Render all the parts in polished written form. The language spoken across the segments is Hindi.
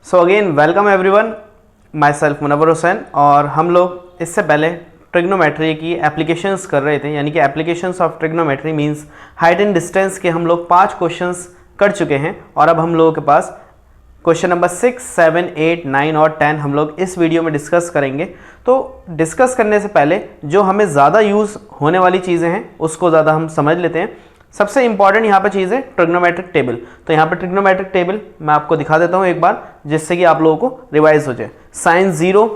सो again welcome everyone, myself Munawwar Hussain. और हम लोग इससे पहले ट्रिग्नोमेट्री की एप्लीकेशंस कर रहे थे, यानी कि applications of trigonometry means height and distance के हम लोग 5 क्वेश्चंस कर चुके हैं। और अब हम लोगों के पास क्वेश्चन नंबर 6, 7, 8, 9 और 10 हम लोग इस वीडियो में डिस्कस करेंगे। तो डिस्कस करने से पहले जो हमें ज़्यादा यूज़ होने वाली चीज़ें हैं उसको ज़्यादा हम समझ लेते हैं। सबसे इंपॉर्टेंट यहाँ पे चीज़ है ट्रिग्नोमेट्रिक टेबल। तो यहाँ पे ट्रिग्नोमेट्रिक टेबल मैं आपको दिखा देता हूँ एक बार, जिससे कि आप लोगों को रिवाइज हो जाए। साइन 0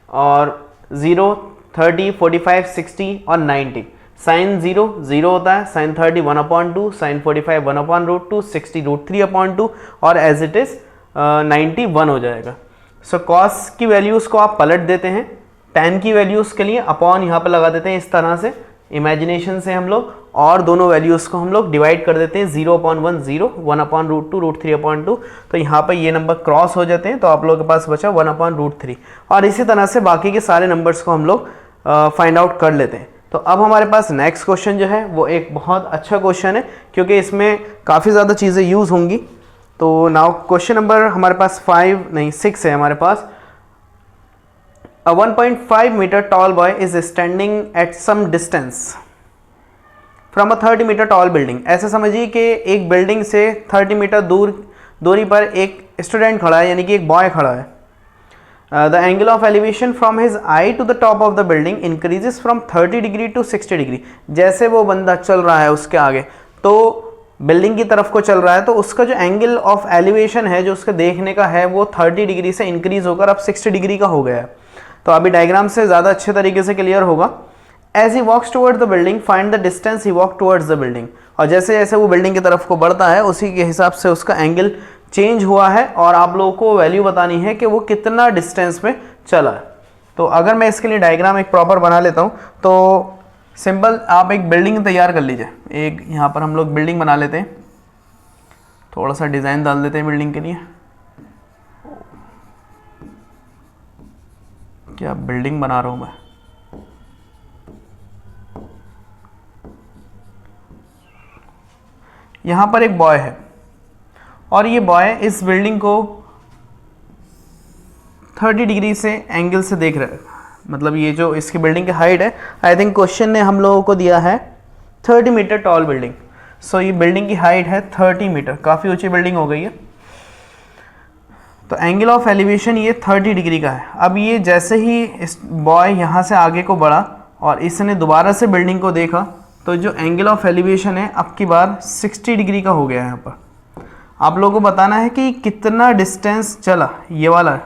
और 0, 30, 45, 60 और 90। साइन 0 0 होता है, साइन 30 1/2, साइन 45 1/√2, 60 √3/2 और एज इट इज़ 90 1 हो जाएगा। सो कॉस की वैल्यूज़ को आप पलट देते हैं, tan की वैल्यूज़ के लिए अपॉन यहाँ पर लगा देते हैं इस तरह से इमेजिनेशन से हम लोग, और दोनों वैल्यूज़ को हम लोग डिवाइड कर देते हैं 0/1 0, 1/√2, √3/2। तो यहाँ पर ये नंबर क्रॉस हो जाते हैं, तो आप लोगों के पास बचा 1/√3। और इसी तरह से बाकी के सारे नंबर्स को हम लोग फाइंड आउट कर लेते हैं। तो अब हमारे पास नेक्स्ट क्वेश्चन जो है वो एक बहुत अच्छा क्वेश्चन है, क्योंकि इसमें काफ़ी ज़्यादा चीज़ें यूज़ होंगी। तो नाउ क्वेश्चन नंबर हमारे पास 6 है हमारे पास। A 1.5 meter tall boy is standing at some distance from a 30 meter tall building। ऐसे समझिए कि एक बिल्डिंग से 30 मीटर दूरी पर एक स्टूडेंट खड़ा है, यानी कि एक बॉय खड़ा है। The angle of elevation from his eye to the top of the building increases from 30 degree to 60 degree. जैसे वो बंदा चल रहा है उसके आगे, तो बिल्डिंग की तरफ को चल रहा है, तो उसका जो एंगल ऑफ एलिवेशन है जो उसका देखने का है वो 30 डिग्री से इंक्रीज होकर अब 60 डिग्री का हो गया है। तो अभी डायग्राम से ज़्यादा अच्छे तरीके से क्लियर होगा। As he walks towards the building find the distance he walk towards the building. और जैसे जैसे वो बिल्डिंग की तरफ को बढ़ता है उसी के हिसाब से उसका एंगल चेंज हुआ है, और आप लोगों को वैल्यू बतानी है कि वो कितना डिस्टेंस में चला है। तो अगर मैं इसके लिए डायग्राम एक प्रॉपर बना लेता हूँ, तो सिंपल आप एक बिल्डिंग तैयार कर लीजिए। एक यहाँ पर हम लोग बिल्डिंग बना लेते हैं, थोड़ा सा डिज़ाइन डाल देते हैं बिल्डिंग के लिए। क्या बिल्डिंग बना रहा हूँ मैं। यहाँ पर एक बॉय है, और ये बॉय इस बिल्डिंग को 30 डिग्री से एंगल से देख रहा है। मतलब ये जो इसकी बिल्डिंग की हाइट है, आई थिंक क्वेश्चन ने हम लोगों को दिया है 30 मीटर टॉल बिल्डिंग। सो ये बिल्डिंग की हाइट है 30 मीटर, काफ़ी ऊंची बिल्डिंग हो गई है। तो एंगल ऑफ एलिवेशन ये 30 डिग्री का है। अब ये जैसे ही इस बॉय यहाँ से आगे को बढ़ा और इसने दोबारा से बिल्डिंग को देखा, तो जो एंगल ऑफ एलिवेशन है अब की बार 60 डिग्री का हो गया है। यहाँ पर आप लोगों को बताना है कि कितना डिस्टेंस चला, ये वाला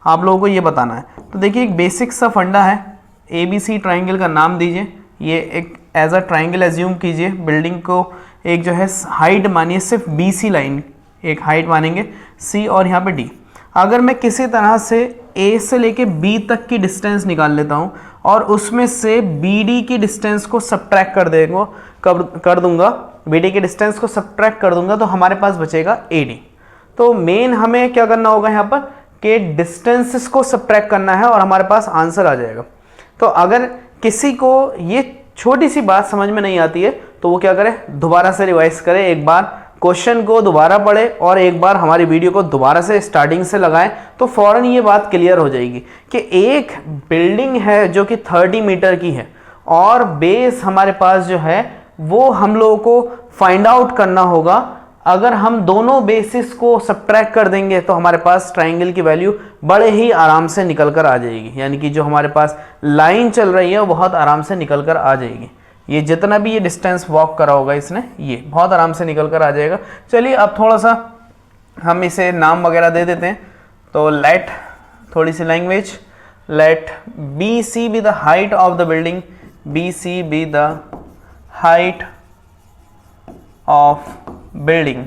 आप लोगों को ये बताना है। तो देखिए एक बेसिक सा फंडा है, ABC ट्राइंगल का नाम दीजिए। ये एक एज अ ट्राइंगल एज्यूम कीजिए, बिल्डिंग को एक जो है हाइट मानिए, सिर्फ BC लाइन एक हाइट मानेंगे, C और यहाँ पे D। अगर मैं किसी तरह से A से लेके B तक की डिस्टेंस निकाल लेता हूँ और उसमें से BD की डिस्टेंस को सब्ट्रैक्ट कर दूंगा, BD की डिस्टेंस को सब्ट्रैक्ट कर दूंगा, तो हमारे पास बचेगा AD। तो मेन हमें क्या करना होगा यहाँ पर कि डिस्टेंसेस को सब्ट्रैक्ट करना है और हमारे पास आंसर आ जाएगा। तो अगर किसी को ये छोटी सी बात समझ में नहीं आती है तो वो क्या करे, दोबारा से रिवाइज करे, एक बार क्वेश्चन को दोबारा पढ़े और एक बार हमारी वीडियो को दोबारा से स्टार्टिंग से लगाएं, तो फौरन ये बात क्लियर हो जाएगी कि एक बिल्डिंग है जो कि 30 मीटर की है, और बेस हमारे पास जो है वो हम लोगों को फाइंड आउट करना होगा। अगर हम दोनों बेसिस को सब्ट्रैक्ट कर देंगे तो हमारे पास ट्राइंगल की वैल्यू बड़े ही आराम से निकल कर आ जाएगी, यानी कि जो हमारे पास लाइन चल रही है वो बहुत आराम से निकल कर आ जाएगी। ये जितना भी ये डिस्टेंस वॉक करा होगा इसने, ये बहुत आराम से निकल कर आ जाएगा। चलिए अब थोड़ा सा हम इसे नाम वगैरह दे देते हैं। तो लेट, थोड़ी सी language, let BC be the height of the building, BC be the height of building.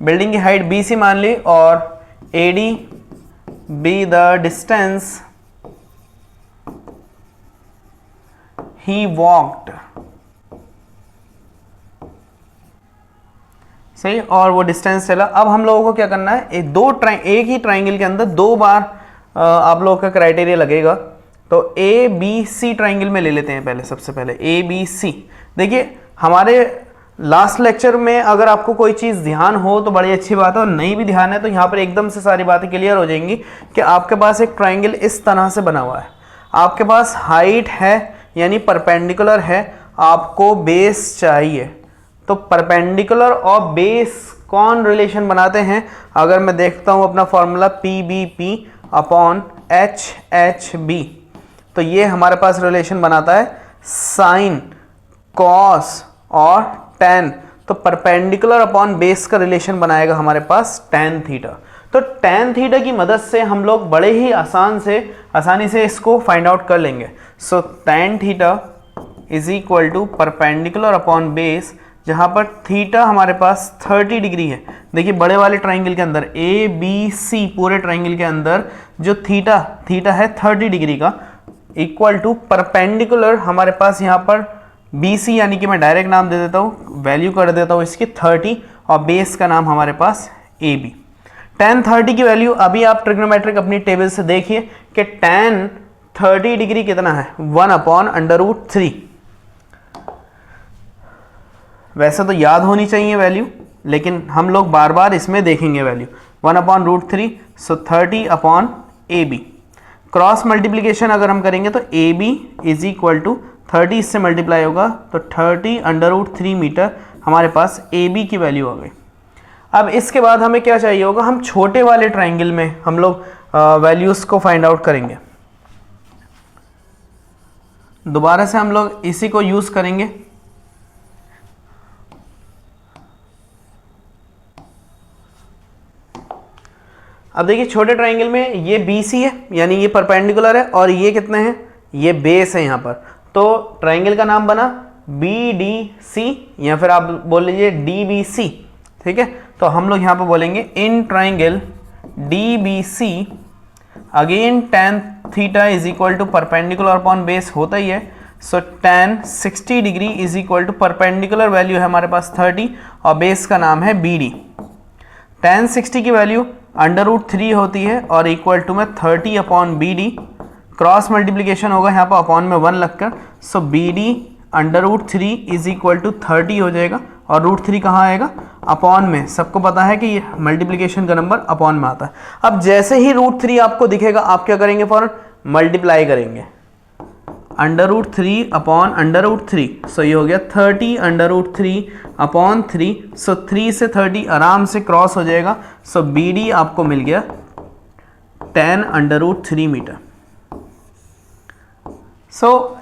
Building की हाइट BC मान ली, और AD be the distance he walked. सही, और वो डिस्टेंस चला। अब हम लोगों को क्या करना है, एक ही ट्राइंगल के अंदर 2 बार आप लोगों का क्राइटेरिया लगेगा। तो ABC ट्राइंगल में ले लेते हैं पहले, सबसे पहले ABC। देखिए हमारे लास्ट लेक्चर में अगर आपको कोई चीज़ ध्यान हो तो बड़ी अच्छी बात है, और नहीं भी ध्यान है तो यहाँ पर एकदम से सारी बातें क्लियर हो जाएंगी कि आपके पास एक ट्राइंगल इस तरह से बना हुआ है, आपके पास हाइट है यानी परपेंडिकुलर है, आपको बेस चाहिए। तो परपेंडिकुलर और बेस कौन रिलेशन बनाते हैं? अगर मैं देखता हूँ अपना फॉर्मूला PBP अपॉन HHB, तो ये हमारे पास रिलेशन बनाता है साइन, कॉस और टेन। तो परपेंडिकुलर अपॉन बेस का रिलेशन बनाएगा हमारे पास टेन थीटा। तो टेन थीटा की मदद से हम लोग बड़े ही आसानी से इसको फाइंड आउट कर लेंगे। So tan theta is equal to perpendicular upon base, जहाँ पर थीटा हमारे पास 30 डिग्री है। देखिए बड़े वाले ट्राइंगल के अंदर ABC पूरे ट्राइंगल के अंदर जो थीटा है 30 डिग्री का, इक्वल टू परपेंडिकुलर हमारे पास यहाँ पर BC, यानी कि मैं डायरेक्ट नाम दे देता हूँ, वैल्यू कर देता हूँ इसकी 30, और बेस का नाम हमारे पास AB। tan 30 की वैल्यू अभी आप ट्रिग्नोमेट्रिक अपनी टेबल से देखिए कि tan 30 डिग्री कितना है, 1/√3। वैसे तो याद होनी चाहिए वैल्यू, लेकिन हम लोग बार बार इसमें देखेंगे वैल्यू 1/√3। सो 30/AB। क्रॉस मल्टीप्लिकेशन अगर हम करेंगे तो AB इज इक्वल टू 30 इससे मल्टीप्लाई होगा तो 30/√3 मीटर हमारे पास AB की वैल्यू आ गई। अब इसके बाद हमें क्या चाहिए होगा, हम छोटे वाले ट्राइंगल में हम लोग वैल्यूज़ को फाइंड आउट करेंगे। दोबारा से हम लोग इसी को यूज़ करेंगे। अब देखिए छोटे ट्राइंगल में ये BC है यानी ये परपेंडिकुलर है, और ये कितने हैं, ये बेस है यहाँ पर। तो ट्राइंगल का नाम बना BDC, या फिर आप बोल लीजिए DBC, ठीक है। तो हम लोग यहाँ पर बोलेंगे in triangle DBC again tan theta is equal to perpendicular upon base होता ही है। So tan 60 degree is equal to perpendicular value है हमारे पास 30 और बेस का नाम है BD। tan 60 की वैल्यू √3 होती है और इक्वल टू में 30/BD। क्रॉस मल्टीप्लिकेशन होगा यहाँ पर अपॉन में 1 लगकर। सो BD √3 इज इक्वल टू 30 हो जाएगा, और √3 कहाँ आएगा, अपॉन में। सबको पता है कि ये मल्टीप्लिकेशन का नंबर अपॉन में आता है। अब जैसे ही √3 आपको दिखेगा आप क्या करेंगे, फौरन मल्टीप्लाई करेंगे √3/√3। सो ये हो गया 30/√3/3। सो 3 से 30 आराम से क्रॉस हो जाएगा। सो BD आपको मिल गया 10/√3 मीटर। सो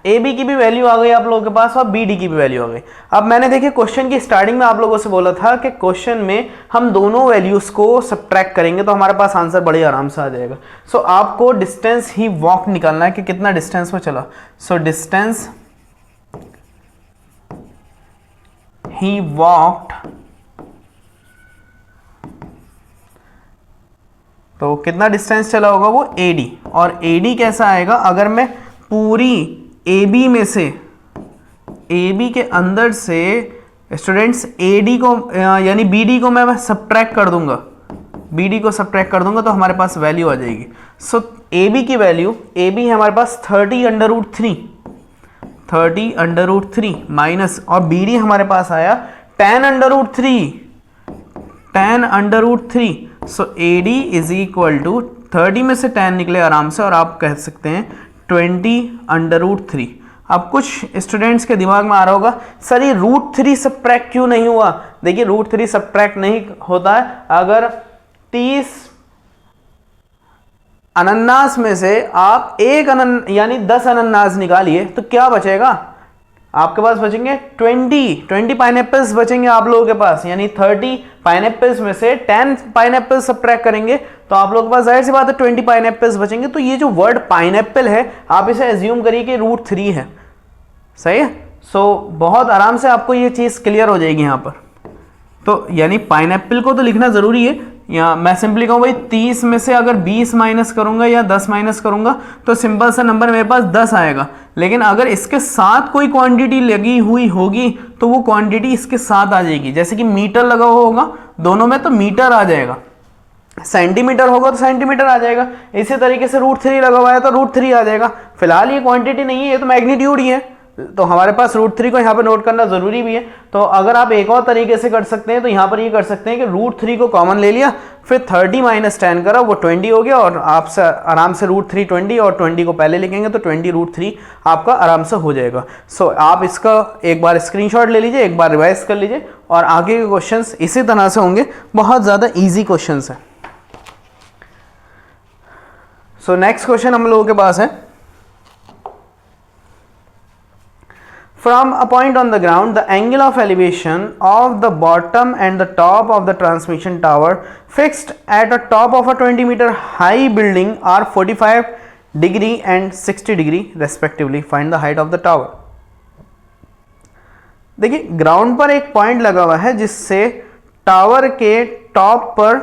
AB की भी वैल्यू आ गई आप लोगों के पास और BD की भी वैल्यू आ गई। अब मैंने देखिए क्वेश्चन की स्टार्टिंग में आप लोगों से बोला था कि क्वेश्चन में हम दोनों वैल्यूज को सब्ट्रैक्ट करेंगे तो हमारे पास आंसर बड़े आराम से आ जाएगा। सो आपको डिस्टेंस ही वॉक निकालना है कि कितना डिस्टेंस में चला। सो डिस्टेंस ही वॉक्ड, तो कितना डिस्टेंस चला होगा वो AD। और AD कैसा आएगा, अगर मैं पूरी AB में से, AB के अंदर से स्टूडेंट्स AD को यानी BD को मैं सब्ट्रैक्ट कर दूंगा, BD को सब्ट्रैक्ट कर दूंगा तो हमारे पास वैल्यू आ जाएगी। सो AB की वैल्यू, AB है हमारे पास 30/√3 माइनस, और BD हमारे पास आया 10/√3। सो AD इज इक्वल टू 30 में से 10 निकले आराम से, और आप कह सकते हैं 20/√3। अब कुछ स्टूडेंट्स के दिमाग में आ रहा होगा सर ये √3 सब्ट्रैक्ट क्यों नहीं हुआ। देखिए √3 सब्ट्रैक्ट नहीं होता है, अगर 30 अनन्नास में से आप एक यानी 10 अनन्नास निकालिए तो क्या बचेगा, आपके पास बचेंगे 20 पाइनएप्पल्स बचेंगे आप लोगों के पास। यानी 30 पाइनएप्पल्स में से 10 पाइनएप्पल्स सब्ट्रैक्ट करेंगे तो आप लोगों के पास जाहिर सी बात है 20 पाइनएप्पल्स बचेंगे। तो ये जो वर्ड पाइनएप्पल है आप इसे एज्यूम करिए कि √3 है, सही है। सो बहुत आराम से आपको ये चीज़ क्लियर हो जाएगी यहाँ पर। तो यानी पाइनएप्पल को तो लिखना ज़रूरी है, या मैं सिंपली कहूँ भाई 30 में से अगर 20 माइनस करूंगा या 10 माइनस करूंगा तो सिंपल सा नंबर मेरे पास 10 आएगा। लेकिन अगर इसके साथ कोई क्वांटिटी लगी हुई होगी तो वो क्वांटिटी इसके साथ आ जाएगी। जैसे कि मीटर लगा हुआ होगा दोनों में तो मीटर आ जाएगा, सेंटीमीटर होगा तो सेंटीमीटर आ जाएगा। इसी तरीके से √3 लगा हुआ है तो √3 आ जाएगा। फिलहाल ये क्वांटिटी नहीं है, ये तो मैग्नीट्यूड ही है, तो हमारे पास √3 को यहाँ पे नोट करना ज़रूरी भी है। तो अगर आप एक और तरीके से कर सकते हैं तो यहाँ पर ये कर सकते हैं कि √3 को कॉमन ले लिया, फिर 30 - 10 करा, वो 20 हो गया, और आपसे आराम से √3 20 और 20 को पहले लिखेंगे तो 20 √3 आपका आराम से हो जाएगा। सो आप इसका एक बार स्क्रीनशॉट ले लीजिए, एक बार रिवाइज कर लीजिए, और आगे के क्वेश्चंस इसी तरह से होंगे, बहुत ज़्यादा ईजी क्वेश्चंस हैं। सो नेक्स्ट क्वेश्चन हम लोगों के पास है, from a point on the ground, the angle of elevation of the bottom and the top of the transmission tower fixed at the top of a 20-meter high building are 45 degree and 60 degree respectively. Find the height of the tower. देखिए ग्राउंड पर एक पॉइंट लगा हुआ है जिससे टावर के टॉप पर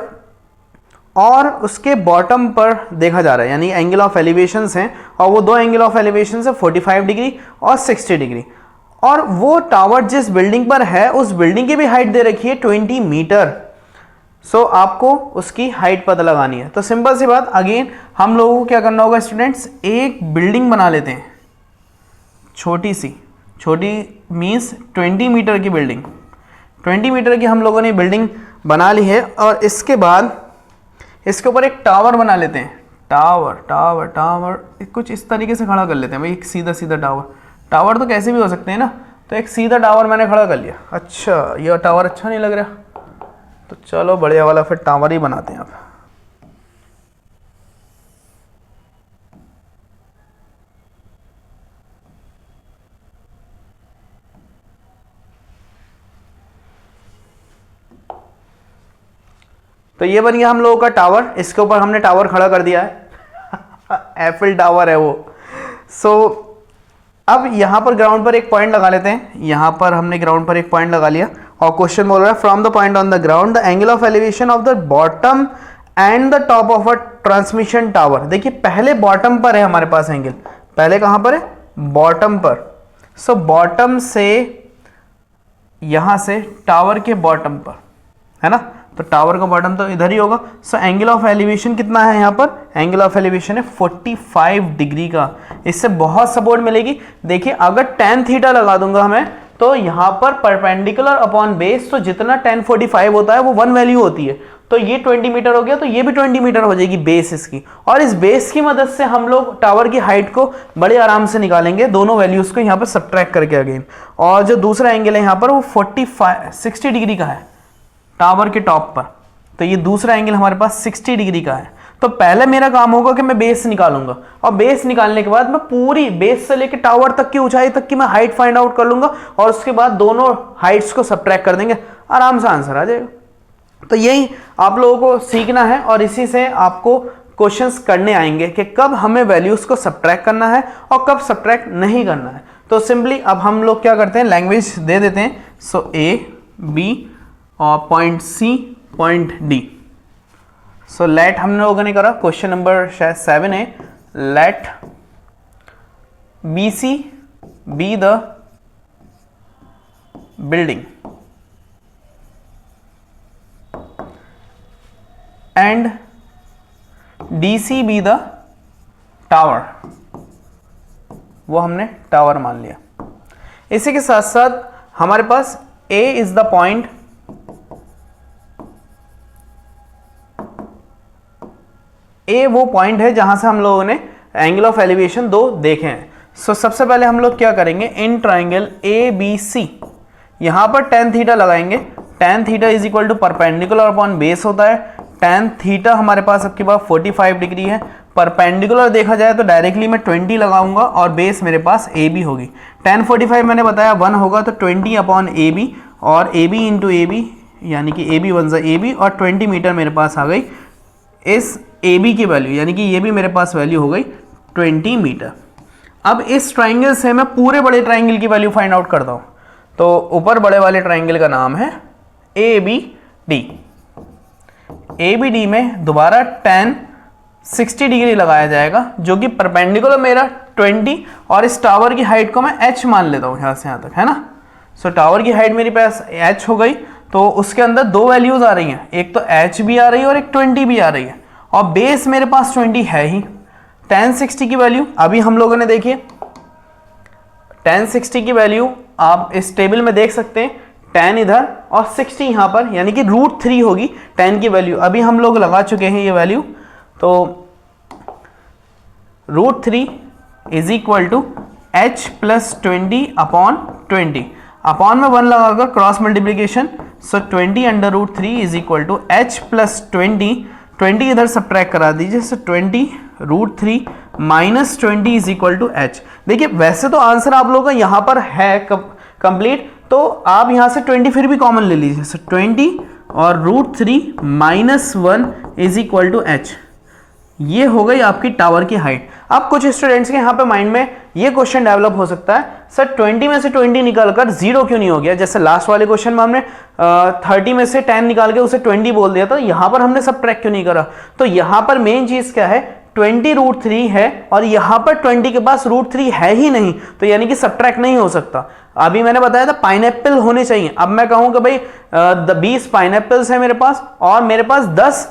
और उसके बॉटम पर देखा जा रहा है, यानी एंगल ऑफ एलिवेशंस हैं, और वो दो एंगल ऑफ एलिवेशंस है 45 डिग्री और 60 डिग्री, और वो टावर जिस बिल्डिंग पर है उस बिल्डिंग की भी हाइट दे रखी है 20 मीटर। सो आपको उसकी हाइट पता लगानी है। तो सिंपल सी बात, अगेन हम लोगों को क्या करना होगा स्टूडेंट्स, एक बिल्डिंग बना लेते हैं छोटी सी, छोटी मीन्स 20 मीटर की बिल्डिंग, 20 मीटर की हम लोगों ने बिल्डिंग बना ली है, और इसके बाद इसके ऊपर एक टावर बना लेते हैं, टावर टावर टावर कुछ इस तरीके से खड़ा कर लेते हैं भाई, एक सीधा सीधा टावर, टावर तो कैसे भी हो सकते हैं ना, तो एक सीधा टावर मैंने खड़ा कर लिया। अच्छा ये टावर अच्छा नहीं लग रहा, तो चलो बढ़िया वाला फिर टावर ही बनाते हैं आप। तो ये बन गया हम लोगों का टावर, इसके ऊपर हमने टावर खड़ा कर दिया है एफिल टावर है वो। सो अब यहाँ पर ग्राउंड पर एक पॉइंट लगा लेते हैं, यहाँ पर हमने ग्राउंड पर एक पॉइंट लगा लिया, और क्वेश्चन बोल रहा है from the point on the ground the angle of elevation of the bottom and the top of a transmission tower. देखिए पहले बॉटम पर है हमारे पास एंगल, पहले कहाँ पर है, बॉटम पर। सो बॉटम से यहाँ से टावर के बॉटम पर है ना, तो टावर का बॉटम तो इधर ही होगा। सो एंगल ऑफ एलिवेशन कितना है यहाँ पर, एंगल ऑफ एलिवेशन है 45 डिग्री का, इससे बहुत सपोर्ट मिलेगी। देखिए अगर tan थीटा लगा दूंगा मैं, तो यहाँ पर परपेंडिकुलर अपॉन बेस, तो जितना tan 45 होता है वो 1 वैल्यू होती है, तो ये 20 मीटर हो गया, तो ये भी 20 मीटर हो जाएगी बेस इसकी, और इस बेस की मदद से हम लोग टावर की हाइट को बड़े आराम से निकालेंगे, दोनों वैल्यूज को यहाँ पर सब्ट्रैक्ट करके अगेन। और जो दूसरा एंगल है यहाँ पर वो 60 डिग्री का है टावर के टॉप पर, तो ये दूसरा एंगल हमारे पास 60 डिग्री का है। तो पहले मेरा काम होगा कि मैं बेस निकालूंगा, और बेस निकालने के बाद मैं पूरी बेस से लेकर टावर तक की ऊंचाई तक की मैं हाइट फाइंड आउट कर लूंगा, और उसके बाद दोनों हाइट्स को सब्ट्रैक्ट कर देंगे, आराम से आंसर आ जाएगा। तो यही आप लोगों को सीखना है, और इसी से आपको क्वेश्चंस करने आएंगे कि कब हमें वैल्यूज को सब्ट्रैक्ट करना है और कब सब्ट्रैक्ट नहीं करना है। तो सिंपली अब हम लोग क्या करते हैं, लैंग्वेज दे देते हैं। सो A, B और point C, point D। So let हम लोगों ने करा, क्वेश्चन नंबर शायद 7 है, let BC be the building and DC be the tower, वो हमने टावर मान लिया। इसी के साथ साथ हमारे पास A इज द पॉइंट, ए वो पॉइंट है जहां से हम लोगों ने एंगल ऑफ एलिवेशन दो देखे हैं। सो सबसे पहले हम लोग क्या करेंगे, इन ट्राइंगल ABC यहां पर tan थीटा लगाएंगे। tan theta is equal to perpendicular upon base होता है। tan थीटा हमारे पास आपके पास 45 डिग्री है। परपेंडिकुलर देखा जाए तो डायरेक्टली मैं 20 लगाऊंगा, और बेस मेरे पास AB होगी। tan 45 मैंने बताया 1 होगा, तो 20 अपॉन AB, और AB इंटू AB, यानी कि AB वन ज़ा AB, और 20 मीटर मेरे पास आ गई इस AB की वैल्यू, यानी कि ये भी मेरे पास वैल्यू हो गई 20 मीटर। अब इस ट्राइंगल से मैं पूरे बड़े ट्राइंगल की वैल्यू फाइंड आउट करता हूँ। तो ऊपर बड़े वाले ट्राइंगल का नाम है ABD। ABD में दोबारा tan 60 डिग्री लगाया जाएगा, जो कि परपेंडिकुलर मेरा 20, और इस टावर की हाइट को मैं h मान लेता हूँ यहाँ से यहाँ तक, है ना। सो टावर की हाइट मेरे पास h हो गई, तो उसके अंदर दो वैल्यूज आ रही हैं, एक तो h भी आ रही है और एक 20 भी आ रही है, और बेस मेरे पास 20 है ही। tan 60 की वैल्यू अभी हम लोगों ने देखिए tan 60 की वैल्यू आप इस टेबल में देख सकते हैं, tan इधर और 60 यहाँ पर, यानी कि √3 होगी tan की वैल्यू। अभी हम लोग लगा चुके हैं ये वैल्यू, तो √3 is equal to h plus 20 upon 20, upon में 1 लगाकर cross multiplication, so 20 under √3 is equal to h plus 20 इधर सब्ट्रैक्ट करा दीजिए, so 20 √3 minus 20 is equal to h। देखिए वैसे तो आंसर आप लोगों का यहाँ पर है कंप्लीट, तो आप यहाँ से 20 फिर भी कॉमन ले लीजिए, सो 20 और √3 minus 1 is equal to h। ये हो गई आपकी टावर की हाइट। अब कुछ स्टूडेंट्स के यहाँ पे माइंड में ये क्वेश्चन डेवलप हो सकता है, सर 20 में से 20 निकालकर 0 क्यों नहीं हो गया? जैसे लास्ट वाले क्वेश्चन में हमने 30 में से 10 निकाल के उसे 20 बोल दिया था, यहाँ पर हमने सब्ट्रैक्ट क्यों नहीं करा? तो यहाँ पर मेन चीज क्या है, 20 √3 है और यहाँ पर 20 के पास √3 है ही नहीं, तो यानी कि सब्ट्रैक्ट नहीं हो सकता। अभी मैंने बताया था पाइनएप्पल होने चाहिए। अब मैं कहूँ कि भाई 20 पाइनएप्पल्स है मेरे पास और मेरे पास 10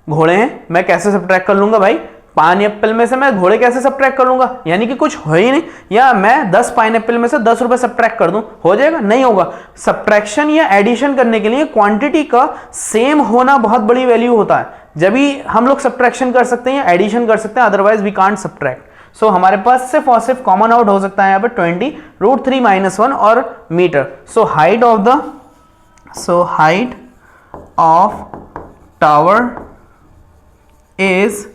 घोड़े हैं, मैं कैसे सब्ट्रैक्ट कर लूंगा भाई? पाइनएप्पल में से मैं घोड़े कैसे सब्ट्रैक्ट कर लूंगा? यानी कि कुछ हो ही नहीं। या मैं 10 पाइनएप्पल में से 10 रुपए सब्ट्रैक्ट कर दूं, हो जाएगा? नहीं होगा। सब्ट्रैक्शन या एडिशन करने के लिए क्वांटिटी का सेम होना बहुत बड़ी वैल्यू होता है, जब भी हम लोग सब्ट्रैक्शन कर सकते हैं या एडिशन कर सकते हैं, अदरवाइज वी कांट सब्ट्रैक्ट। सो हमारे पास सिर्फ और सिर्फ कॉमन आउट हो सकता है यहाँ पर 20 √3 माइनस 1 और metre. So height of tower is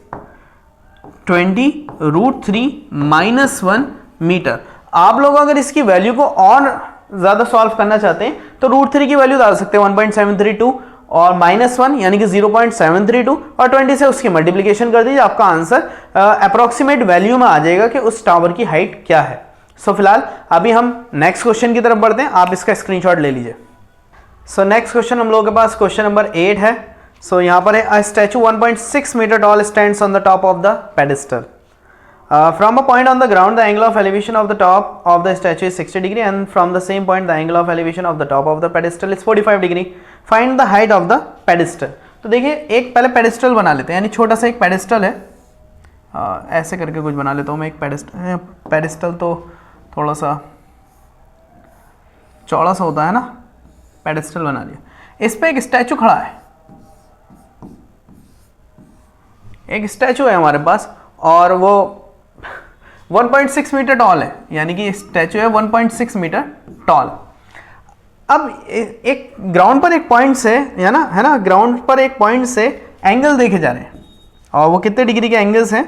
20 √3 minus 1 metre. आप लोग अगर इसकी वैल्यू को और ज्यादा सॉल्व करना चाहते हैं तो √3 की वैल्यू डाल सकते हैं 1.732 और माइनस 1 यानी कि 0.732 और 20 से उसकी मल्टीप्लीकेशन कर दीजिए, आपका आंसर अप्रोक्सीमेट वैल्यू में आ जाएगा कि उस टावर की हाइट क्या है। सो फिलहाल अभी हम नेक्स्ट क्वेश्चन की तरफ बढ़ते हैं, आप इसका स्क्रीनशॉट ले लीजिए। सो नेक्स्ट क्वेश्चन हम लोगों के पास क्वेश्चन नंबर 8 है। सो यहाँ पर है, a statue 1.6 metre tall stands on the top of the pedestal. From a point on the ground, the angle of elevation of the top of the statue is 60 degree, and from the same point, the angle of elevation of the top of the pedestal is 45 degree. Find the height of the pedestal. तो देखिए एक पहले पेडिस्टल बना लेते हैं, यानी छोटा सा एक पेडिस्टल है, ऐसे करके कुछ बना लेता हूँ मैं एक पेडिस्टल तो थोड़ा सा चौड़ा सा होता है ना, पेडिस्टल बना लिया। इस पे एक स्टैचू खड़ा है, एक स्टैचू है हमारे पास और वो 1.6 मीटर टॉल है, यानी कि स्टैचू है 1.6 मीटर टॉल। अब एक ग्राउंड पर एक पॉइंट से है ना ग्राउंड पर एक पॉइंट से एंगल देखे जा रहे हैं और वो कितने डिग्री के एंगल्स हैं?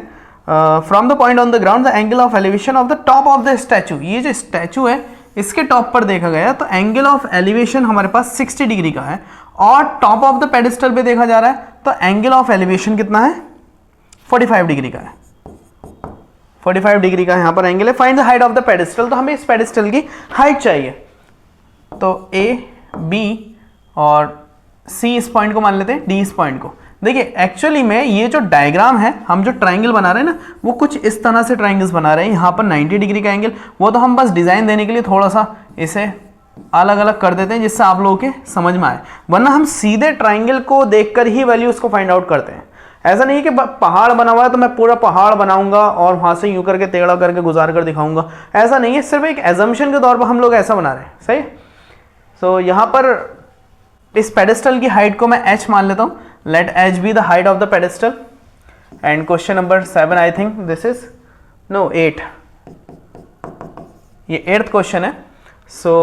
From the point on the ground the angle of elevation of the top of the statue, ये जो स्टैचू है इसके टॉप पर देखा गया तो एंगल ऑफ एलिवेशन हमारे पास 60 डिग्री का है और टॉप ऑफ द पेडिस्टल पे देखा जा रहा है तो एंगल ऑफ एलिवेशन कितना है? 45 डिग्री का है, 45 डिग्री का यहाँ पर एंगल है। Find the height of the pedestal, तो हमें इस पेडिस्टल की हाइट चाहिए। तो A, B और C इस पॉइंट को मान लेते हैं, D इस पॉइंट को। देखिए एक्चुअली में ये जो डायग्राम है, हम जो ट्राइंगल बना रहे हैं ना, वो कुछ इस तरह से ट्राइंगल्स बना रहे हैं। यहाँ पर 90 डिग्री का एंगल, वो तो हम बस डिजाइन देने के लिए थोड़ा सा इसे अलग अलग कर देते हैं जिससे आप लोगों के समझ में आए, वरना हम सीधे ट्राइंगल को देखकर ही वैल्यूज को फाइंड आउट करते हैं। ऐसा नहीं है कि पहाड़ बना हुआ है तो मैं पूरा पहाड़ बनाऊंगा और वहां से यूं करके टेढ़ा करके गुजार कर दिखाऊंगा, ऐसा नहीं है। सिर्फ एक एजम्पशन के तौर पर हम लोग ऐसा बना रहे हैं, सही। सो यहाँ पर इस पेडिस्टल की हाइट को मैं h मान लेता हूँ, let h be the height of the pedestal. And question number 7 I think this is 8, ये 8th क्वेश्चन है। सो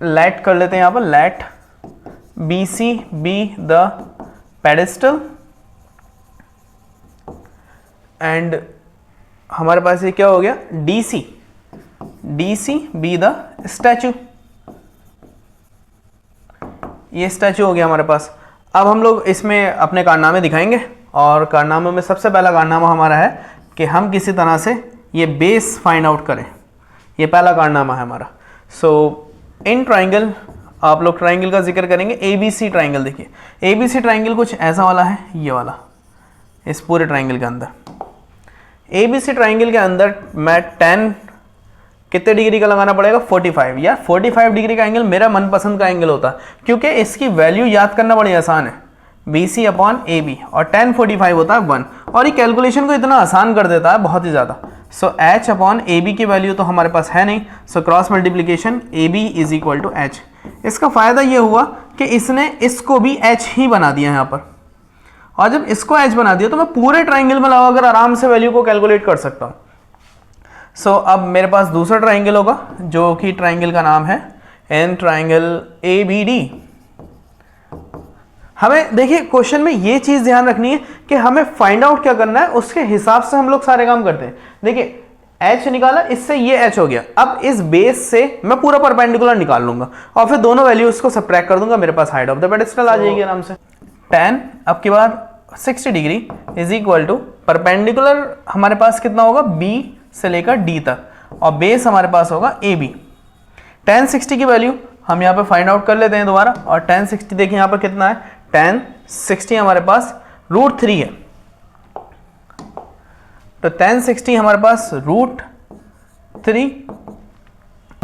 लेट कर लेते हैं यहाँ पर, let BC be the pedestal and हमारे पास ये क्या हो गया? DC बी द स्टैचू, ये स्टैचू हो गया हमारे पास। अब हम लोग इसमें अपने कारनामे दिखाएंगे और कारनामे में सबसे पहला कारनामा हमारा है कि हम किसी तरह से ये बेस फाइंड आउट करें, ये पहला कारनामा है हमारा। सो इन ट्राइंगल, आप लोग ट्राइंगल का जिक्र करेंगे, ABC ट्राइंगल। देखिए ABC ट्राइंगल कुछ ऐसा वाला है, ये वाला, इस पूरे ट्राइंगल के अंदर ABC ट्राइंगल के अंदर मैं 10 कितने डिग्री का लगाना पड़ेगा? 45। यार 45 डिग्री का एंगल मेरा मनपसंद का एंगल होता है, क्योंकि इसकी वैल्यू याद करना बड़ी आसान है। BC अपॉन AB और tan 45 होता है 1, और ये कैलकुलेशन को इतना आसान कर देता है बहुत ही ज़्यादा। सो H अपॉन AB की वैल्यू तो हमारे पास है नहीं, so cross multiplication AB is equal to H। इसका फ़ायदा ये हुआ कि इसने इसको भी H ही बना दिया यहाँ पर, और जब इसको H बना दिया तो मैं पूरे ट्राइंगल में लगाकर आराम से वैल्यू को कैलकुलेट कर सकता हूँ। सो अब मेरे पास दूसरा ट्राइंगल होगा जो कि ट्राइंगल का नाम है एन ट्राइंगल ABD। हमें देखिए क्वेश्चन में ये चीज ध्यान रखनी है कि हमें फाइंड आउट क्या करना है, उसके हिसाब से हम लोग सारे काम करते हैं। देखिए H निकाला, इससे ये H हो गया। अब इस बेस से मैं पूरा परपेंडिकुलर निकाल लूंगा और फिर दोनों वैल्यूज को सबट्रैक्ट कर दूंगा, मेरे पास हाइट ऑफ द पेडेस्टल आ जाएगी आराम से। tan अब की बार 60 degree is equal to perpendicular हमारे पास कितना होगा, B से लेकर D तक, और बेस हमारे पास होगा AB। tan 60 की वैल्यू हम यहाँ पे फाइंड आउट कर लेते हैं दोबारा, और tan 60 देखिए यहाँ पर कितना है, tan 60 हमारे पास √3 है, तो tan 60 हमारे पास √3।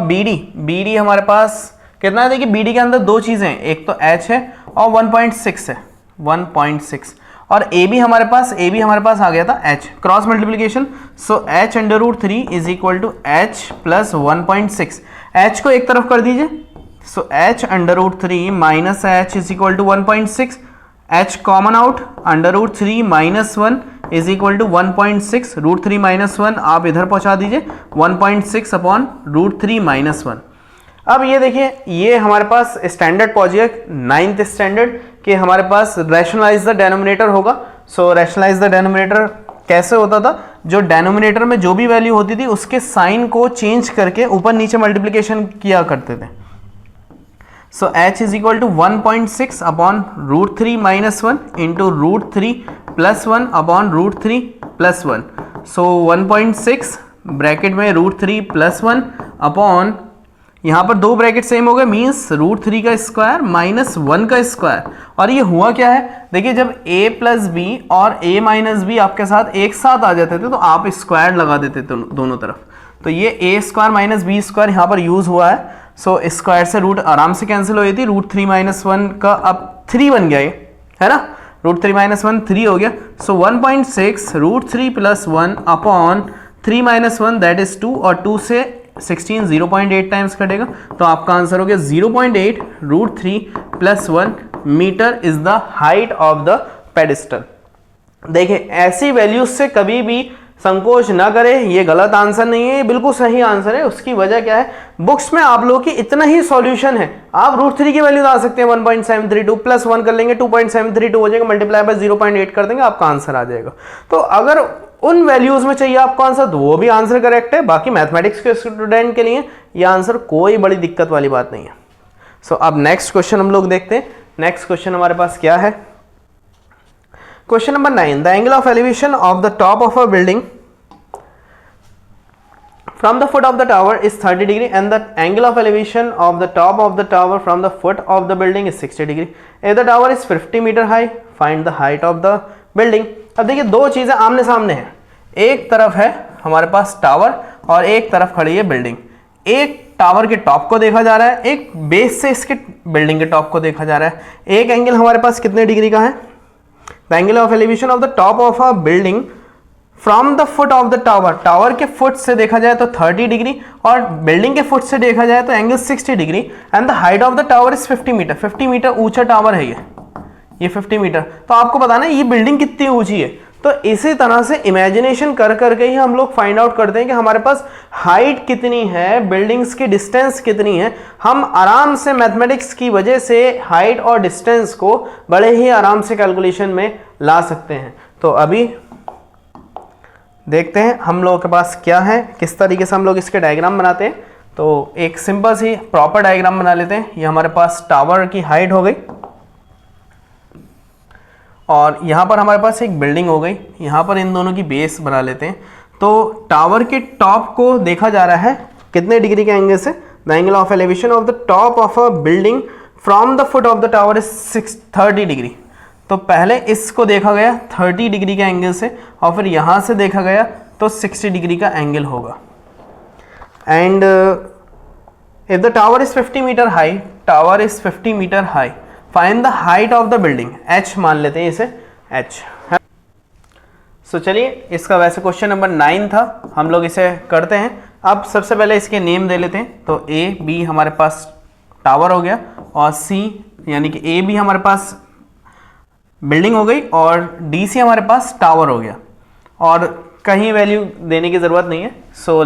BD हमारे पास कितना है, देखिए BD के अंदर दो चीजें हैं, एक तो H है और 1.6 है, 1.6, और AB हमारे पास आ गया था H, cross multiplication. So H under √3 is equal to H plus 1.6। H को एक तरफ कर दीजिए, so H under √3 minus H is equal to 1.6, H common out, under √3 minus 1 is equal to 1.6, √3 minus 1 आप इधर पहुंचा दीजिए, 1.6 अपॉन √3 माइनस 1। अब ये देखिए ये हमारे पास स्टैंडर्ड पहुंच गया 9th स्टैंडर्ड कि हमारे पास रैशनलाइज द डेनोमिनेटर होगा। सो रैशनलाइज द डेनोमिनेटर कैसे होता था, जो डेनोमिनेटर में जो भी वैल्यू होती थी उसके साइन को चेंज करके ऊपर नीचे मल्टीप्लिकेशन किया करते थे। So H is equal to 1.6 upon √3 minus 1 into √3 plus 1 upon √3 plus 1। So 1.6 bracket में √3 प्लस 1 अपॉन, यहाँ पर दो ब्रैकेट सेम हो गए, मीन्स √3 का स्क्वायर माइनस 1 का स्क्वायर। और ये हुआ क्या है, देखिए जब a प्लस बी और a माइनस बी आपके साथ एक साथ आ जाते थे तो आप स्क्वायर लगा देते थे दोनों तरफ, तो ये a square minus B square यहाँ पर यूज हुआ है। सो स्क्वायर से रूट आराम से कैंसिल हो जाती, √3 माइनस 1 का अब 3 बन गया ये, है ना, √3 माइनस 1 3 हो गया। सो 1.6 √3 plus 1 upon 3 minus 1 that is 2, और 2 से 16 0.8 टाइम्स कटेगा, तो आपका आंसर हो गया 0.8 √3 plus 1 metre is the height of the pedestal. देखिए ऐसी वैल्यूज से कभी भी संकोच ना करें, ये गलत आंसर नहीं है, ये बिल्कुल सही आंसर है। उसकी वजह क्या है, बुक्स में आप लोगों की इतना ही सॉल्यूशन है, आप √3 की वैल्यू आ सकते हैं 1.732 प्लस 1 कर लेंगे 2.732 हो जाएगा, मल्टीप्लाई बाय 0.8 कर देंगे आपका आंसर आ जाएगा। तो अगर उन वैल्यूज में चाहिए आपको आंसर तो वो भी आंसर करेक्ट है। बाकी मैथमेटिक्स के स्टूडेंट के लिए ये आंसर कोई बड़ी दिक्कत वाली बात नहीं है। सो अब नेक्स्ट क्वेश्चन हम लोग देखते हैं। नेक्स्ट क्वेश्चन हमारे पास क्या है, question number 9, the angle of elevation of the top of a building from the foot of the tower is 30 degree and the angle of elevation of the top of the tower from the foot of the building is 60 degree. If the tower is 50 meter high, find the height of the building. अब देखिए दो चीजें आमने सामने हैं, एक तरफ है हमारे पास टावर और एक तरफ खड़ी है बिल्डिंग। एक टावर के टॉप को देखा जा रहा है, एक बेस से इसके बिल्डिंग के टॉप को देखा जा रहा है। एक एंगल हमारे पास कितने डिग्री का है, the angle of elevation of the top of a building from the foot of the tower, tower के फुट से देखा जाए तो 30 डिग्री और बिल्डिंग के फुट से देखा जाए तो angle 60 degree and the height of the tower is 50 metre. 50 metre ऊंचा टावर है ये 50 मीटर। तो आपको बताना है ये बिल्डिंग कितनी ऊंची है। तो इसी तरह से इमेजिनेशन कर करके ही हम लोग फाइंड आउट करते हैं कि हमारे पास हाइट कितनी है, बिल्डिंग्स की डिस्टेंस कितनी है। हम आराम से मैथमेटिक्स की वजह से हाइट और डिस्टेंस को बड़े ही आराम से कैलकुलेशन में ला सकते हैं। तो अभी देखते हैं हम लोगों के पास क्या है, किस तरीके से हम लोग इसके डायग्राम बनाते हैं। तो एक सिंपल सी प्रॉपर डायग्राम बना लेते हैं। ये हमारे पास टावर की हाइट हो गई और यहाँ पर हमारे पास एक बिल्डिंग हो गई, यहाँ पर इन दोनों की बेस बना लेते हैं। तो टावर के टॉप को देखा जा रहा है कितने डिग्री के एंगल से, the angle of elevation of the top of a building from the foot of the tower is 30 degree. तो पहले इसको देखा गया 30 डिग्री के एंगल से और फिर यहाँ से देखा गया तो 60 डिग्री का एंगल होगा। And if the tower is 50 metre high, tower is 50 metre high, find the height of the building, h मान लेते हैं इसे h है। सो चलिए, इसका वैसे क्वेश्चन नंबर 9 था, हम लोग इसे करते हैं। अब सबसे पहले इसके नेम दे लेते हैं। तो ए बी हमारे पास टावर हो गया, और सी यानी कि ए बी हमारे पास बिल्डिंग हो गई, और डी सी हमारे पास टावर हो गया, और कहीं वैल्यू देने की ज़रूरत नहीं है। सो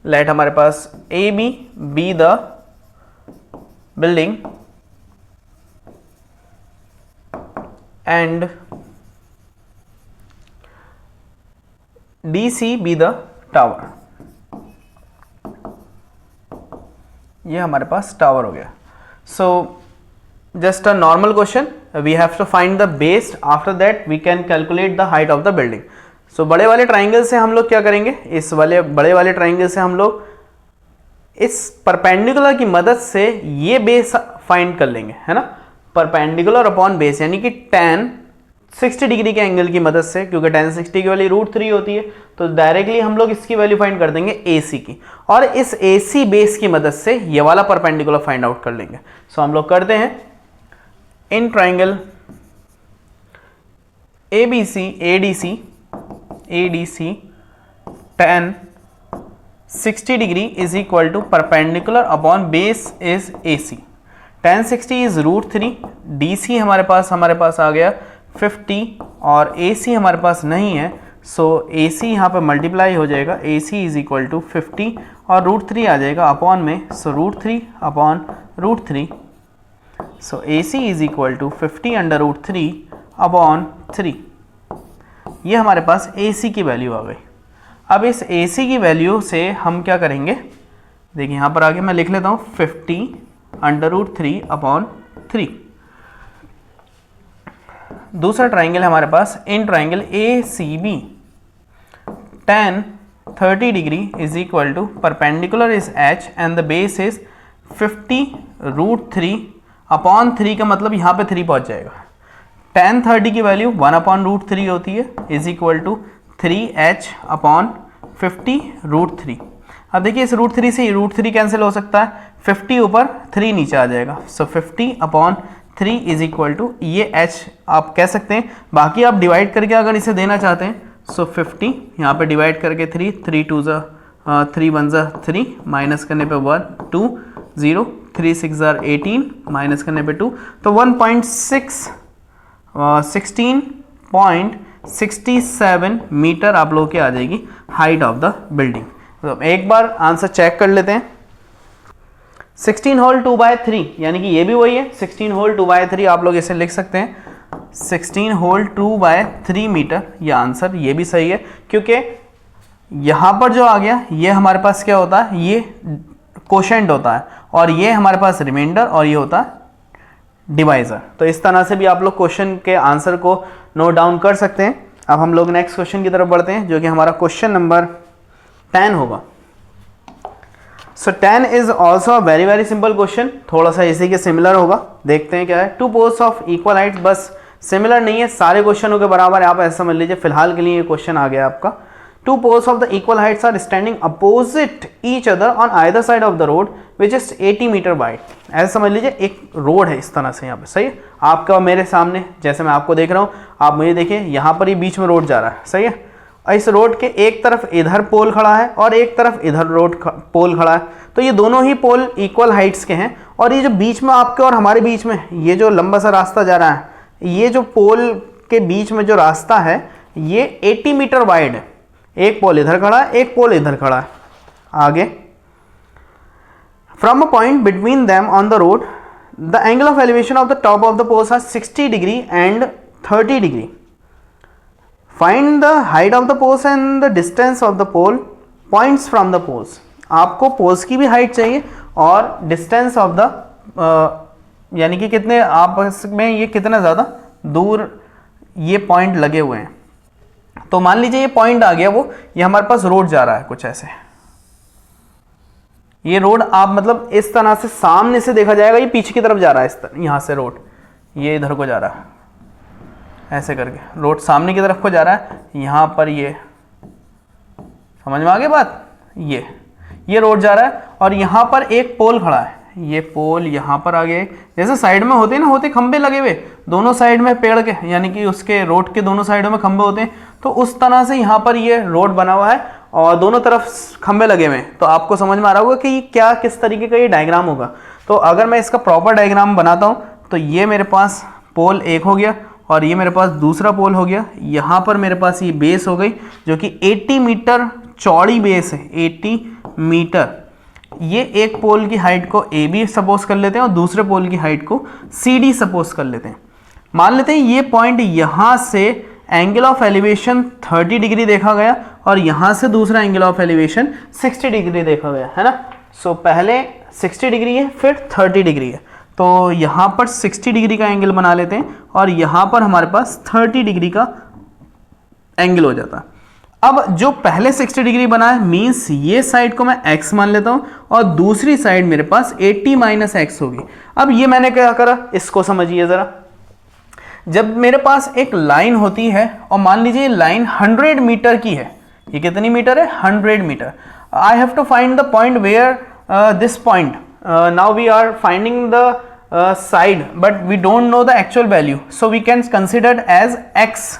लेट हमारे पास A B be the building and D C be the tower. ये हमारे पास टावर हो गया। So just a normal question, we have to find the base, after that we can calculate the height of the building. So बड़े वाले ट्राइंगल से हम लोग क्या करेंगे, इस वाले बड़े वाले ट्राइंगल से हम लोग इस परपेंडिकुलर की मदद से ये बेस फाइंड कर लेंगे, है ना। परपेंडिकुलर अपॉन बेस यानी कि tan 60 डिग्री के एंगल की मदद से, क्योंकि tan 60 की वैल्यू √3 होती है, तो डायरेक्टली हम लोग इसकी वैल्यू फाइंड कर देंगे AC की, और इस AC बेस की मदद से ये वाला परपेंडिकुलर फाइंड आउट कर लेंगे। सो हम लोग करते हैं, in triangle ADC tan 60 degree is equal to perpendicular upon base is AC। tan 60 is √3, DC हमारे पास आ गया 50, और AC हमारे पास नहीं है, सो AC यहाँ पर मल्टीप्लाई हो जाएगा, AC इज इक्वल टू 50 और √3 आ जाएगा अपॉन में, so √3 upon √3, so AC is equal to 50 under √3 upon 3। ये हमारे पास AC की वैल्यू आ गई। अब इस AC की वैल्यू से हम क्या करेंगे, देखिए यहाँ पर आगे मैं लिख लेता हूँ 50 अंडर √3 अपॉन 3। दूसरा ट्राइंगल है हमारे पास, in triangle ACB tan 30 degree is equal to perpendicular is H and the base is 50 √3 upon 3 का मतलब यहाँ पे 3 पहुँच जाएगा। tan 30 की वैल्यू 1 अपॉन √3 होती है, is equal to 3H upon 50 √3। अब देखिए इस √3 से √3 कैंसिल हो सकता है, 50 ऊपर 3 नीचे आ जाएगा, सो 50 अपॉन 3 इज इक्वल टू ये H आप कह सकते हैं। बाकी आप डिवाइड करके अगर इसे देना चाहते हैं, सो 50 यहाँ पे डिवाइड करके 3 2 ज़ा 3 1 ज़ा 3, माइनस करने पे 1 2 0 3 6 ज़ा 18, माइनस करने पे 2, तो 16.67 मीटर आप लोगों की आ जाएगी हाइट ऑफ द बिल्डिंग। तो एक बार आंसर चेक कर लेते हैं। 16 होल 2/3 यानी कि ये भी वही है, 16 होल 2/3 आप लोग इसे लिख सकते हैं, 16 होल 2/3 मीटर। ये आंसर ये भी सही है, क्योंकि यहाँ पर जो आ गया ये हमारे पास क्या होता है, ये कोशेंट होता है, और ये हमारे पास रिमाइंडर, और ये होता है डिवाइजर। तो इस तरह से भी आप लोग क्वेश्चन के आंसर को नोट डाउन कर सकते हैं। अब हम लोग नेक्स्ट क्वेश्चन की तरफ बढ़ते हैं, जो कि हमारा क्वेश्चन नंबर 10 होगा। सो 10 is also a very simple question, थोड़ा सा इसी के सिमिलर होगा। देखते हैं क्या है। 2 पोल्स ऑफ इक्वल हाइट, बस सिमिलर नहीं है, सारे क्वेश्चनों के बराबर है, आप ऐसा समझ लीजिए। फिलहाल के लिए ये क्वेश्चन आ गया आपका। 2 poles of the equal heights are standing opposite each other on either side of the road which is 80 metre wide. ऐसा समझ लीजिए एक रोड है इस तरह से, यहाँ पे सही है आपका और मेरे सामने, जैसे मैं आपको देख रहा हूँ, आप मुझे देखिए यहाँ पर ही बीच में रोड जा रहा है, सही है। और इस रोड के एक तरफ इधर पोल खड़ा है और एक तरफ इधर पोल खड़ा है, तो ये दोनों ही पोल इक्वल हाइट्स के हैं। और ये जो बीच में आपके और हमारे बीच में ये जो लंबा सा रास्ता जा रहा है, ये जो पोल के बीच में जो रास्ता है ये 80 मीटर वाइड है। एक पोल इधर खड़ा है, एक पोल इधर खड़ा है। आगे, from a point between them on the road the angle of elevation of the top of the poles are 60 degree and 30 degree. Find the height of the poles and the distance of the pole points from the poles. आपको पोल्स की भी हाइट चाहिए और डिस्टेंस ऑफ द यानी कि कितने आपस में ये कितना ज़्यादा दूर ये पॉइंट लगे हुए हैं। तो मान लीजिए ये पॉइंट आ गया, वो ये हमारे पास रोड जा रहा है कुछ ऐसे, ये रोड आप मतलब इस तरह से सामने से देखा जाएगा, ये पीछे की तरफ जा रहा है, इस तरह यहाँ से रोड ये इधर को जा रहा है, ऐसे करके रोड सामने की तरफ को जा रहा है। यहाँ पर ये समझ में आ गई बात, ये रोड जा रहा है और यहाँ पर एक पोल खड़ा है, ये पोल यहाँ पर आ गए, जैसे साइड में होते हैं ना, होते खंबे लगे हुए दोनों साइड में पेड़ के, यानी कि उसके रोड के दोनों साइडों में खंबे होते हैं, तो उस तरह से यहाँ पर ये रोड बना हुआ है और दोनों तरफ खंबे लगे हुए हैं। तो आपको समझ में आ रहा होगा कि क्या किस तरीके का ये डायग्राम होगा। तो अगर मैं इसका प्रॉपर डायग्राम बनाता हूँ तो ये मेरे पास पोल एक हो गया और ये मेरे पास दूसरा पोल हो गया। यहाँ पर मेरे पास ये बेस हो गई जो कि 80 मीटर चौड़ी बेस है, 80 मीटर। ये एक पोल की हाइट को ए बी सपोज कर लेते हैं और दूसरे पोल की हाइट को सी डी सपोज कर लेते हैं। मान लेते हैं ये पॉइंट यहाँ से एंगल ऑफ एलिवेशन 30 डिग्री देखा गया और यहाँ से दूसरा एंगल ऑफ एलिवेशन 60 डिग्री देखा गया है ना। सो पहले 60 डिग्री है फिर 30 डिग्री है, तो यहाँ पर 60 डिग्री का एंगल बना लेते हैं और यहाँ पर हमारे पास 30 डिग्री का एंगल हो जाता है। अब जो पहले 60 डिग्री बना है मीन्स ये साइड को मैं x मान लेता हूं और दूसरी साइड मेरे पास 80 माइनस एक्स होगी। अब ये मैंने क्या करा, इसको समझिए जरा। जब मेरे पास एक लाइन होती है और मान लीजिए लाइन 100 मीटर की है, ये कितनी मीटर है, 100 metre. I have to find the point where this point, now we are finding the side but we don't know the actual value, so we can consider as x।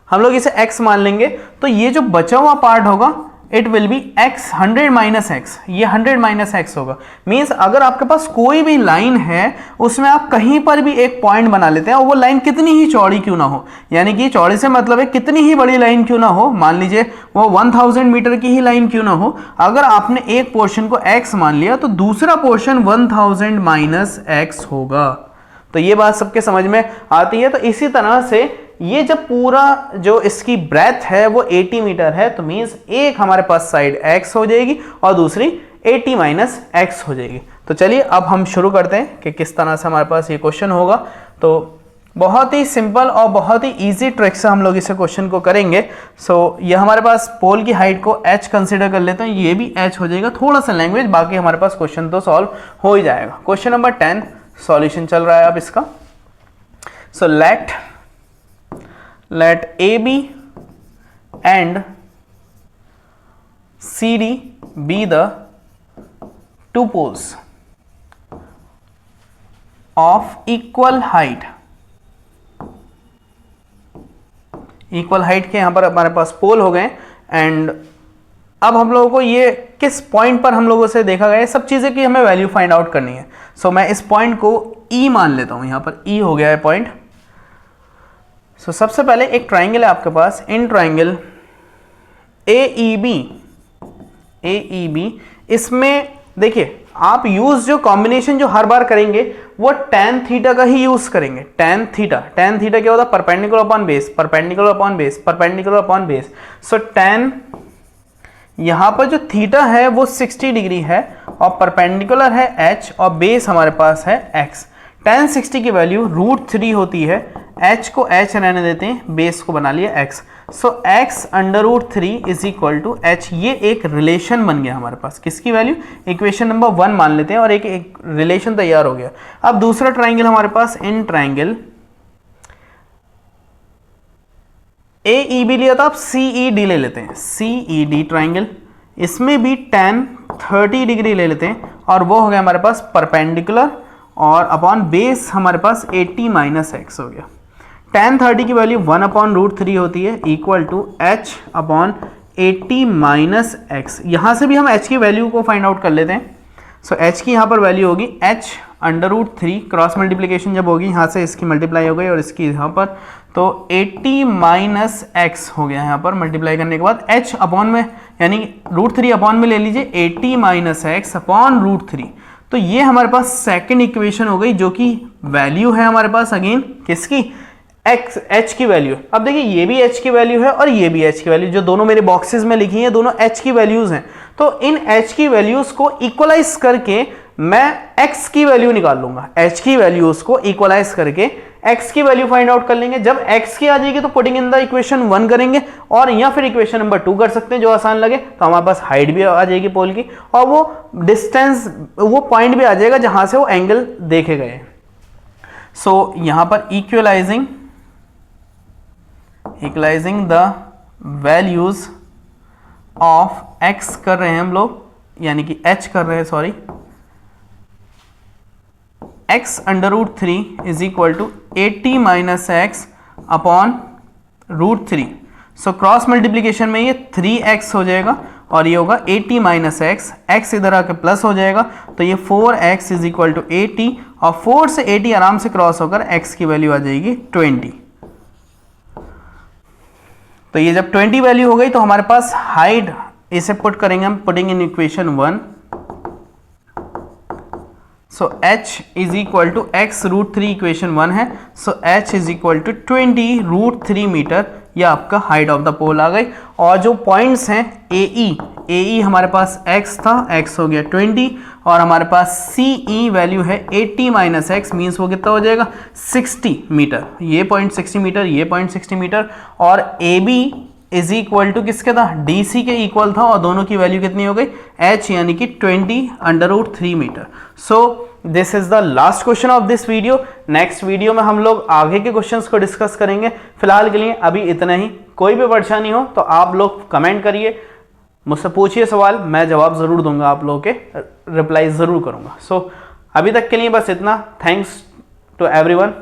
हम लोग इसे x मान लेंगे, तो ये जो बचा हुआ पार्ट होगा it will be x 100 minus x, ये 100 माइनस एक्स होगा। मीन्स अगर आपके पास कोई भी लाइन है उसमें आप कहीं पर भी एक पॉइंट बना लेते हैं और वो लाइन कितनी ही चौड़ी क्यों ना हो, यानी कि चौड़ी से मतलब है कितनी ही बड़ी लाइन क्यों ना हो, मान लीजिए वो 1000 मीटर की ही लाइन क्यों ना हो, अगर आपने एक पोर्शन को x मान लिया तो दूसरा पोर्शन 1000 माइनस एक्स होगा। तो ये बात सबके समझ में आती है। तो इसी तरह से ये जब पूरा जो इसकी ब्रेथ है वो 80 मीटर है तो मीन्स एक हमारे पास साइड x हो जाएगी और दूसरी 80 माइनस एक्स हो जाएगी। तो चलिए अब हम शुरू करते हैं कि किस तरह से हमारे पास ये क्वेश्चन होगा। तो बहुत ही सिंपल और बहुत ही इजी ट्रिक से हम लोग इस क्वेश्चन को करेंगे। सो ये हमारे पास पोल की हाइट को h कंसिडर कर लेते हैं, ये भी h हो जाएगा, थोड़ा सा लैंग्वेज, बाकी हमारे पास क्वेश्चन तो सॉल्व हो ही जाएगा। क्वेश्चन नंबर 10 सॉल्यूशन चल रहा है अब इसका। सो let AB and CD be the two poles of equal height। Equal height के यहाँ पर हमारे पास पोल हो गए एंड अब हम लोगों को ये किस पॉइंट पर हम लोगों से देखा गया, सब चीज़ें की हमें वैल्यू फाइंड आउट करनी है। सो मैं इस पॉइंट को E मान लेता हूँ, यहाँ पर E हो गया है पॉइंट। सो सबसे पहले एक ट्राइंगल है आपके पास, इन ट्राइंगल AEB, इसमें देखिए आप यूज जो कॉम्बिनेशन जो हर बार करेंगे वो tan थीटा का ही यूज करेंगे। tan थीटा क्या होता है, perpendicular upon base, perpendicular upon base, perpendicular upon base. So tan यहाँ पर जो थीटा है वो 60 डिग्री है और परपेंडिकुलर है h और बेस हमारे पास है x। tan 60 की वैल्यू √3 होती है, h को h रहने देते हैं, बेस को बना लिया x। So x √3 is equal to h। ये एक रिलेशन बन गया हमारे पास, किसकी वैल्यू, इक्वेशन नंबर 1 मान लेते हैं और एक रिलेशन तैयार हो गया। अब दूसरा ट्राइंगल हमारे पास, इन ट्राइंगल AEB लिया था, आप CED ले लेते हैं, CED ट्राइंगल, इसमें भी tan 30 डिग्री ले लेते हैं और वो हो गया हमारे पास परपेंडिकुलर और अपॉन बेस हमारे पास 80 माइनस एक्स हो गया। tan 30 की वैल्यू 1/√3 होती है equal to h upon 80 minus x. यहाँ से भी हम h की वैल्यू को फाइंड आउट कर लेते हैं। सो h की यहाँ पर वैल्यू होगी h √3, क्रॉस मल्टीप्लिकेशन जब होगी यहाँ से इसकी मल्टीप्लाई हो गई और इसकी यहाँ पर, तो 80 माइनस एक्स हो गया यहाँ पर मल्टीप्लाई करने के बाद h अपॉन में, यानी √3 अपॉन में ले लीजिए 80 माइनस एक्स अपॉन √3। तो ये हमारे पास सेकंड इक्वेशन हो गई जो कि वैल्यू है हमारे पास अगेन किसकी, h की वैल्यू। अब देखिए ये भी h की वैल्यू है और ये भी h की वैल्यू, जो दोनों मेरे बॉक्सेस में लिखी हैं दोनों h की वैल्यूज हैं। तो इन h की वैल्यूज को इक्वलाइज करके मैं x की वैल्यू निकाल लूंगा, h की वैल्यूज को इक्वलाइज करके x की वैल्यू फाइंड आउट कर लेंगे। जब x की आ जाएगी तो पुटिंग इन द इक्वेशन 1 करेंगे और या फिर इक्वेशन नंबर 2 कर सकते हैं जो आसान लगे। तो हमारे पास हाइट भी आ जाएगी पोल की और वो डिस्टेंस, वो पॉइंट भी आ जाएगा जहां से वो एंगल देखे गए। सो यहां पर equalising the values of x कर रहे हैं हम लोग, यानी कि h कर रहे हैं, sorry, x under root 3 is equal to 80 minus x upon root 3। So cross multiplication में ये 3x हो जाएगा और ये होगा 80 माइनस एक्स, एक्स इधर आके प्लस हो जाएगा तो ये 4x इज इक्वल टू 80 और 4 से 80 आराम से क्रॉस होकर x की वैल्यू आ जाएगी 20। तो ये जब 20 वैल्यू हो गई तो हमारे पास हाइट, इसे पुट करेंगे हम, putting in equation 1। So h is equal to x root 3 equation 1 है। So h is equal to 20 root 3 metre, यह आपका हाइट ऑफ द पोल आ गई। और जो पॉइंट्स हैं AE हमारे पास x था, x हो गया 20 और हमारे पास CE वैल्यू है 80 माइनस एक्स, मीन्स वो कितना हो जाएगा 60 मीटर। ये पॉइंट 60 मीटर, ये पॉइंट 60 मीटर और AB इज इक्वल टू किसके था, DC के इक्वल था और दोनों की वैल्यू कितनी हो गई h यानी कि 20 under root 3 metre. So this is the last question of this video. Next video में हम लोग आगे के क्वेश्चंस को डिस्कस करेंगे। फिलहाल के लिए अभी इतना ही। कोई भी परेशानी हो तो आप लोग कमेंट करिए, मुझसे पूछिए सवाल, मैं जवाब ज़रूर दूंगा, आप लोगों के रिप्लाई ज़रूर करूंगा। सो अभी तक के लिए बस इतना। Thanks to everyone.